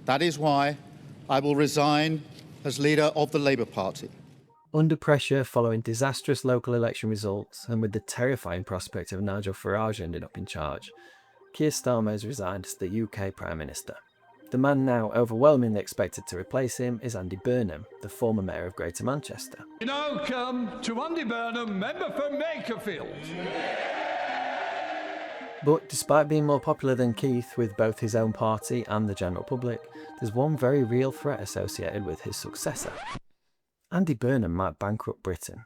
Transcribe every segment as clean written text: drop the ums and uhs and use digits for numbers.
That is why I will resign as leader of the Labour Party. Under pressure following disastrous local election results and with the terrifying prospect of Nigel Farage ending up in charge, Keir Starmer has resigned as the UK Prime Minister. The man now overwhelmingly expected to replace him is Andy Burnham, the former Mayor of Greater Manchester. We now come to Andy Burnham, member for Makerfield. But despite being more popular than Keith with both his own party and the general public, there's one very real threat associated with his successor. Andy Burnham might bankrupt Britain.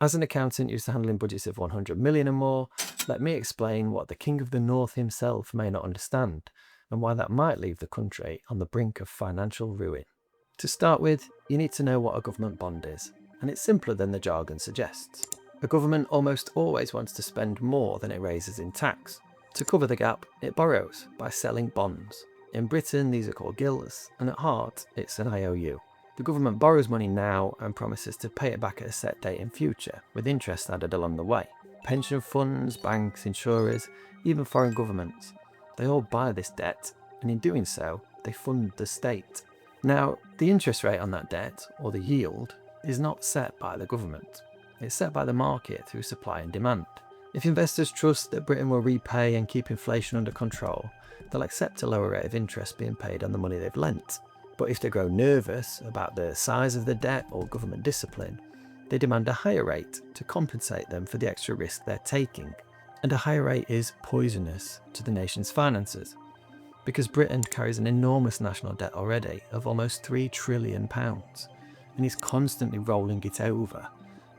As an accountant used to handling budgets of 100 million and more, let me explain what the King of the North himself may not understand, and why that might leave the country on the brink of financial ruin. To start with, you need to know what a government bond is, and it's simpler than the jargon suggests. A government almost always wants to spend more than it raises in tax. To cover the gap, it borrows by selling bonds. In Britain, these are called gilts, and at heart, it's an IOU. The government borrows money now and promises to pay it back at a set date in future, with interest added along the way. Pension funds, banks, insurers, even foreign governments, they all buy this debt, and in doing so, they fund the state. Now, the interest rate on that debt, or the yield, is not set by the government. It's set by the market through supply and demand. If investors trust that Britain will repay and keep inflation under control, they'll accept a lower rate of interest being paid on the money they've lent. But if they grow nervous about the size of the debt or government discipline, they demand a higher rate to compensate them for the extra risk they're taking. And a higher rate is poisonous to the nation's finances, because Britain carries an enormous national debt already of almost £3 trillion, and is constantly rolling it over,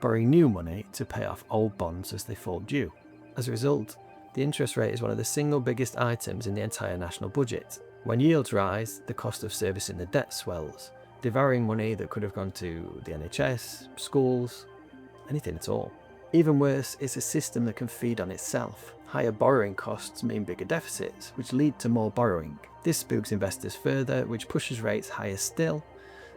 borrowing new money to pay off old bonds as they fall due. As a result, the interest rate is one of the single biggest items in the entire national budget. When yields rise, the cost of servicing the debt swells, devouring money that could have gone to the NHS, schools, anything at all. Even worse, it's a system that can feed on itself. Higher borrowing costs mean bigger deficits, which lead to more borrowing. This spooks investors further, which pushes rates higher still.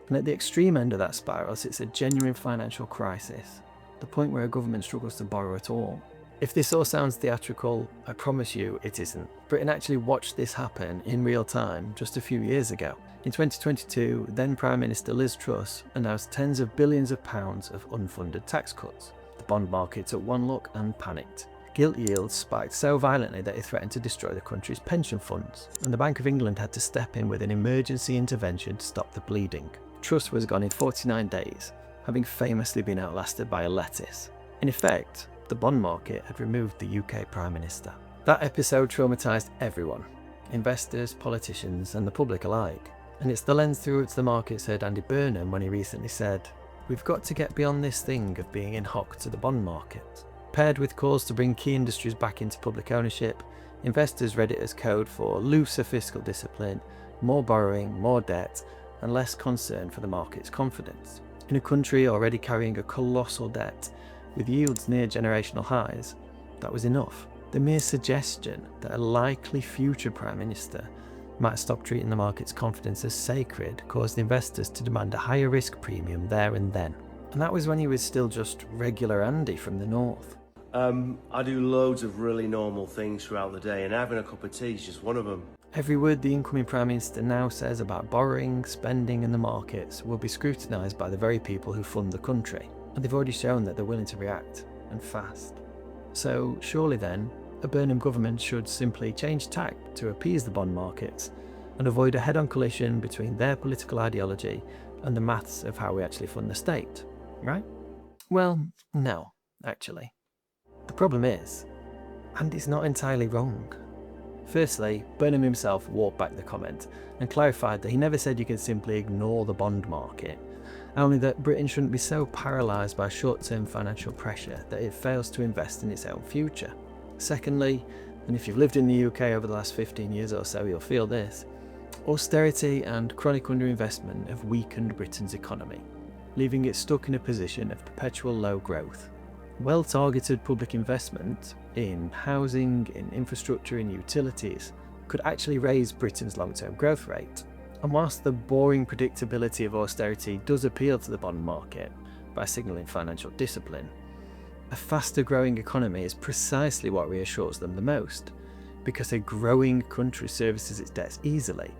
And at the extreme end of that spiral sits a genuine financial crisis, the point where a government struggles to borrow at all. If this all sounds theatrical, I promise you it isn't. Britain actually watched this happen in real time just a few years ago. In 2022, then Prime Minister Liz Truss announced tens of billions of pounds of unfunded tax cuts. The bond market took one look and panicked. Gilt yields spiked so violently that it threatened to destroy the country's pension funds, and the Bank of England had to step in with an emergency intervention to stop the bleeding. Truss was gone in 49 days, having famously been outlasted by a lettuce. In effect, the bond market had removed the UK Prime Minister. That episode traumatised everyone, investors, politicians and the public alike. And it's the lens through which the markets heard Andy Burnham when he recently said, "We've got to get beyond this thing of being in hock to the bond market." Paired with calls to bring key industries back into public ownership, investors read it as code for looser fiscal discipline, more borrowing, more debt, and less concern for the market's confidence. In a country already carrying a colossal debt, with yields near generational highs, that was enough. The mere suggestion that a likely future Prime Minister might stop treating the market's confidence as sacred caused investors to demand a higher risk premium there and then. And that was when he was still just regular Andy from the north. I do loads of really normal things throughout the day, and having a cup of tea is just one of them. Every word the incoming Prime Minister now says about borrowing, spending and the markets will be scrutinised by the very people who fund the country. And they've already shown that they're willing to react, and fast. So surely then, a Burnham government should simply change tack to appease the bond markets and avoid a head-on collision between their political ideology and the maths of how we actually fund the state, right? Well, no, actually. The problem is, Andy's not entirely wrong. Firstly, Burnham himself walked back the comment and clarified that he never said you could simply ignore the bond market, only that Britain shouldn't be so paralysed by short-term financial pressure that it fails to invest in its own future. Secondly, and if you've lived in the UK over the last 15 years or so, you'll feel this, austerity and chronic underinvestment have weakened Britain's economy, leaving it stuck in a position of perpetual low growth. Well-targeted public investment in housing, in infrastructure, in utilities could actually raise Britain's long-term growth rate. And whilst the boring predictability of austerity does appeal to the bond market by signalling financial discipline, a faster growing economy is precisely what reassures them the most, because a growing country services its debts easily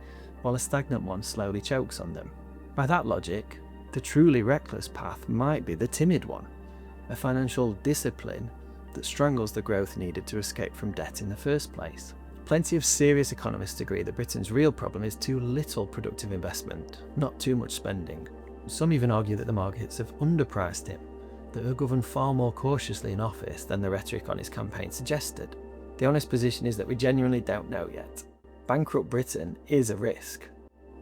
while a stagnant one slowly chokes on them. By that logic, the truly reckless path might be the timid one, a financial discipline that strangles the growth needed to escape from debt in the first place. Plenty of serious economists agree that Britain's real problem is too little productive investment, not too much spending. Some even argue that the markets have underpriced him, that he'll govern far more cautiously in office than the rhetoric on his campaign suggested. The honest position is that we genuinely don't know yet. Bankrupt Britain is a risk,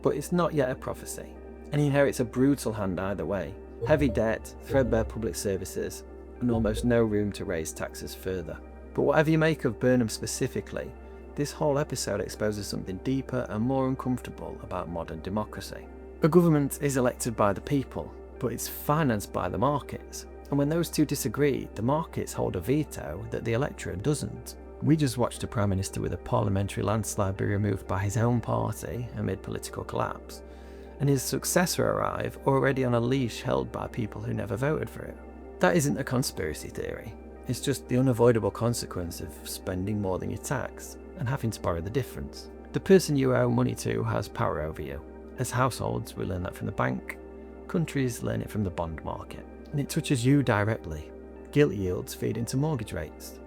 but it's not yet a prophecy, and he inherits a brutal hand either way. Heavy debt, threadbare public services, and almost no room to raise taxes further. But whatever you make of Burnham specifically, this whole episode exposes something deeper and more uncomfortable about modern democracy. A government is elected by the people, but it's financed by the markets. And when those two disagree, the markets hold a veto that the electorate doesn't. We just watched a Prime Minister with a parliamentary landslide be removed by his own party amid political collapse, and his successor arrive already on a leash held by people who never voted for him. That isn't a conspiracy theory, it's just the unavoidable consequence of spending more than your tax and having to borrow the difference. The person you owe money to has power over you. As households, we learn that from the bank, countries learn it from the bond market, and it touches you directly. Gilt yields feed into mortgage rates.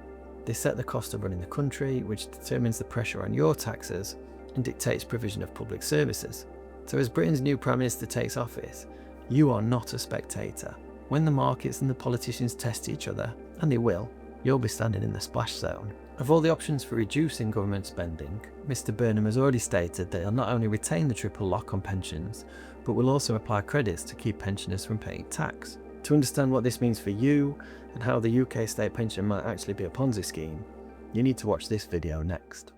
They set the cost of running the country, which determines the pressure on your taxes and dictates provision of public services. So as Britain's new Prime Minister takes office, you are not a spectator. When the markets and the politicians test each other, and they will, you'll be standing in the splash zone. Of all the options for reducing government spending, Mr Burnham has already stated that he'll not only retain the triple lock on pensions, but will also apply credits to keep pensioners from paying tax. To understand what this means for you, and how the UK state pension might actually be a Ponzi scheme, you need to watch this video next.